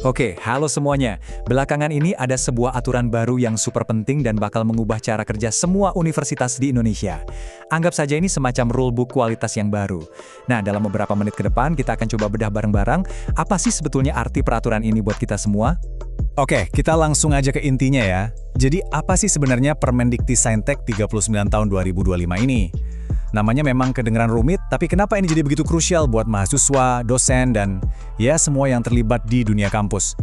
Oke, halo semuanya. Belakangan ini ada sebuah aturan baru yang super penting dan bakal mengubah cara kerja semua universitas di Indonesia. Anggap saja ini semacam rulebook kualitas yang baru. Nah, dalam beberapa menit ke depan kita akan coba bedah bareng-bareng apa sih sebetulnya arti peraturan ini buat kita semua. Oke, kita langsung aja ke intinya ya. Jadi apa sih sebenarnya Permendikti-Saintek 39 tahun 2025 ini? Namanya memang kedengeran rumit, tapi kenapa ini jadi begitu krusial buat mahasiswa, dosen, dan ya semua yang terlibat di dunia kampus?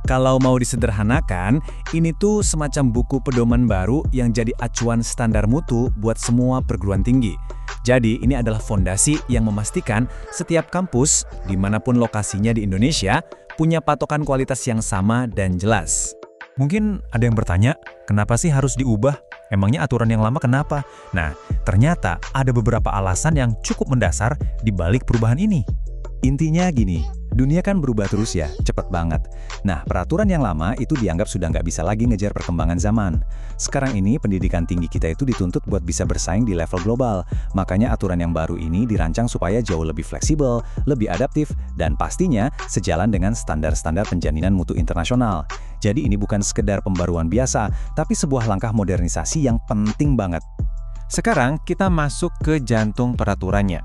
Kalau mau disederhanakan, ini tuh semacam buku pedoman baru yang jadi acuan standar mutu buat semua perguruan tinggi. Jadi ini adalah fondasi yang memastikan setiap kampus, dimanapun lokasinya di Indonesia, punya patokan kualitas yang sama dan jelas. Mungkin ada yang bertanya, kenapa sih harus diubah? Emangnya aturan yang lama kenapa? Nah, ternyata ada beberapa alasan yang cukup mendasar di balik perubahan ini. Intinya gini, dunia kan berubah terus ya, cepet banget. Nah, peraturan yang lama itu dianggap sudah nggak bisa lagi ngejar perkembangan zaman. Sekarang ini pendidikan tinggi kita itu dituntut buat bisa bersaing di level global. Makanya aturan yang baru ini dirancang supaya jauh lebih fleksibel, lebih adaptif, dan pastinya sejalan dengan standar-standar penjaminan mutu internasional. Jadi ini bukan sekedar pembaruan biasa, tapi sebuah langkah modernisasi yang penting banget. Sekarang kita masuk ke jantung peraturannya.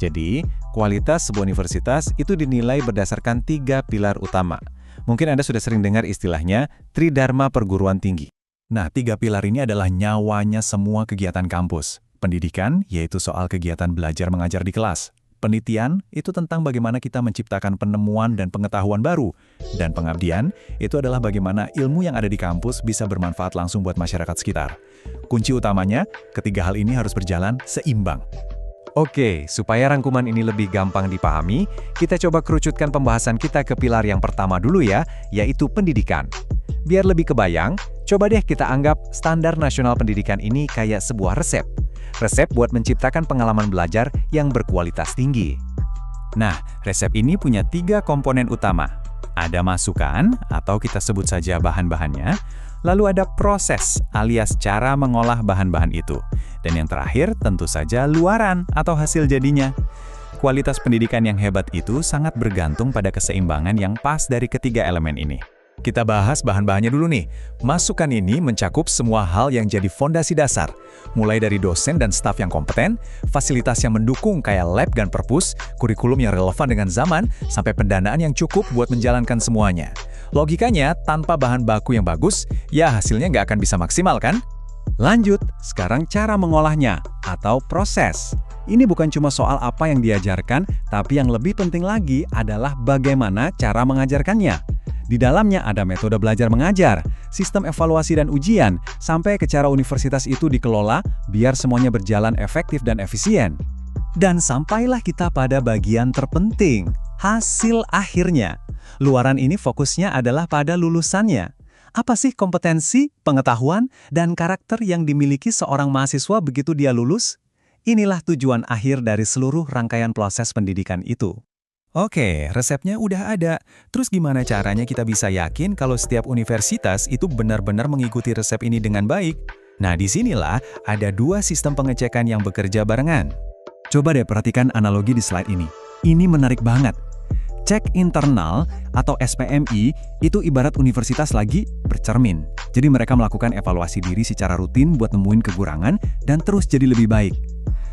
Jadi, kualitas sebuah universitas itu dinilai berdasarkan 3 pilar utama. Mungkin Anda sudah sering dengar istilahnya Tridharma Perguruan Tinggi. Nah, 3 pilar ini adalah nyawanya semua kegiatan kampus. Pendidikan, yaitu soal kegiatan belajar mengajar di kelas. Penelitian, itu tentang bagaimana kita menciptakan penemuan dan pengetahuan baru. Dan pengabdian, itu adalah bagaimana ilmu yang ada di kampus bisa bermanfaat langsung buat masyarakat sekitar. Kunci utamanya, ketiga hal ini harus berjalan seimbang. Oke, supaya rangkuman ini lebih gampang dipahami, kita coba kerucutkan pembahasan kita ke pilar yang pertama dulu ya, yaitu pendidikan. Biar lebih kebayang, coba deh kita anggap standar nasional pendidikan ini kayak sebuah resep. Resep buat menciptakan pengalaman belajar yang berkualitas tinggi. Nah, resep ini punya 3 komponen utama. Ada masukan, atau kita sebut saja bahan-bahannya, lalu ada proses alias cara mengolah bahan-bahan itu. Dan yang terakhir tentu saja luaran atau hasil jadinya. Kualitas pendidikan yang hebat itu sangat bergantung pada keseimbangan yang pas dari ketiga elemen ini. Kita bahas bahan-bahannya dulu nih. Masukan ini mencakup semua hal yang jadi fondasi dasar. Mulai dari dosen dan staf yang kompeten, fasilitas yang mendukung kayak lab dan perpus, kurikulum yang relevan dengan zaman, sampai pendanaan yang cukup buat menjalankan semuanya. Logikanya, tanpa bahan baku yang bagus, ya hasilnya nggak akan bisa maksimal kan? Lanjut, sekarang cara mengolahnya, atau proses. Ini bukan cuma soal apa yang diajarkan, tapi yang lebih penting lagi adalah bagaimana cara mengajarkannya. Di dalamnya ada metode belajar mengajar, sistem evaluasi dan ujian, sampai ke cara universitas itu dikelola biar semuanya berjalan efektif dan efisien. Dan sampailah kita pada bagian terpenting, hasil akhirnya. Luaran ini fokusnya adalah pada lulusannya. Apa sih kompetensi, pengetahuan, dan karakter yang dimiliki seorang mahasiswa begitu dia lulus? Inilah tujuan akhir dari seluruh rangkaian proses pendidikan itu. Oke, resepnya udah ada. Terus gimana caranya kita bisa yakin kalau setiap universitas itu benar-benar mengikuti resep ini dengan baik? Nah, disinilah ada 2 sistem pengecekan yang bekerja barengan. Coba deh perhatikan analogi di slide ini. Ini menarik banget. Cek internal atau SPMI itu ibarat universitas lagi bercermin. Jadi mereka melakukan evaluasi diri secara rutin buat nemuin kekurangan dan terus jadi lebih baik.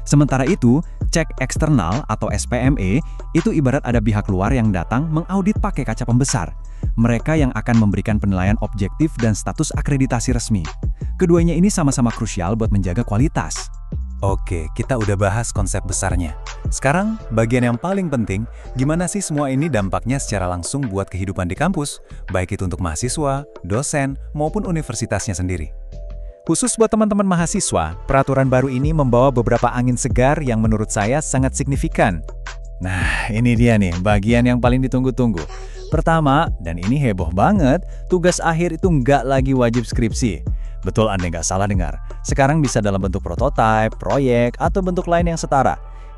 Sementara itu, cek eksternal atau SPME itu ibarat ada pihak luar yang datang mengaudit pakai kaca pembesar. Mereka yang akan memberikan penilaian objektif dan status akreditasi resmi. Keduanya ini sama-sama krusial buat menjaga kualitas. Oke, kita udah bahas konsep besarnya. Sekarang, bagian yang paling penting, gimana sih semua ini dampaknya secara langsung buat kehidupan di kampus, baik itu untuk mahasiswa, dosen, maupun universitasnya sendiri. Khusus buat teman-teman mahasiswa, peraturan baru ini membawa beberapa angin segar yang menurut saya sangat signifikan. Nah, ini dia nih, bagian yang paling ditunggu-tunggu. Pertama, dan ini heboh banget, tugas akhir itu nggak lagi wajib skripsi. Betul Anda nggak salah dengar. Sekarang bisa dalam bentuk prototipe, proyek, atau bentuk lain yang setara.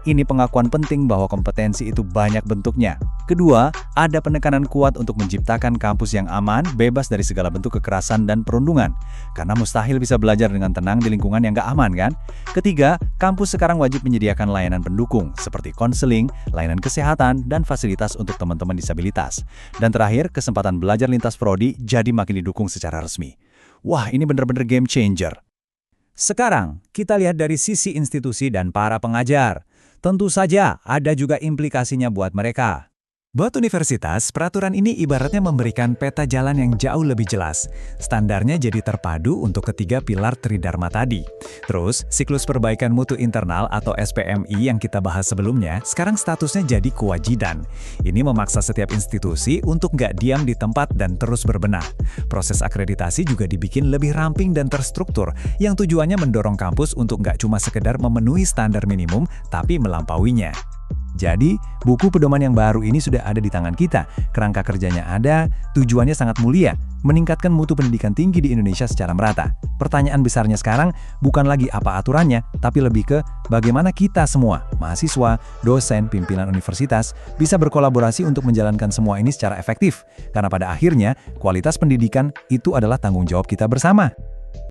ini pengakuan penting bahwa kompetensi itu banyak bentuknya. Kedua, ada penekanan kuat untuk menciptakan kampus yang aman, bebas dari segala bentuk kekerasan dan perundungan. Karena mustahil bisa belajar dengan tenang di lingkungan yang nggak aman, kan? Ketiga, kampus sekarang wajib menyediakan layanan pendukung, seperti konseling, layanan kesehatan, dan fasilitas untuk teman-teman disabilitas. Dan terakhir, kesempatan belajar lintas prodi jadi makin didukung secara resmi. Wah, ini bener-bener game changer. Sekarang, kita lihat dari sisi institusi dan para pengajar. Tentu saja ada juga implikasinya buat mereka. Buat universitas, peraturan ini ibaratnya memberikan peta jalan yang jauh lebih jelas. Standarnya jadi terpadu untuk ketiga pilar Tridharma tadi. Terus, siklus perbaikan mutu internal atau SPMI yang kita bahas sebelumnya, sekarang statusnya jadi kewajiban. Ini memaksa setiap institusi untuk nggak diam di tempat dan terus berbenah. Proses akreditasi juga dibikin lebih ramping dan terstruktur, yang tujuannya mendorong kampus untuk nggak cuma sekedar memenuhi standar minimum, tapi melampauinya. Jadi, buku pedoman yang baru ini sudah ada di tangan kita. Kerangka kerjanya ada, tujuannya sangat mulia, meningkatkan mutu pendidikan tinggi di Indonesia secara merata. Pertanyaan besarnya sekarang bukan lagi apa aturannya, tapi lebih ke bagaimana kita semua, mahasiswa, dosen, pimpinan universitas, bisa berkolaborasi untuk menjalankan semua ini secara efektif. Karena pada akhirnya, kualitas pendidikan itu adalah tanggung jawab kita bersama.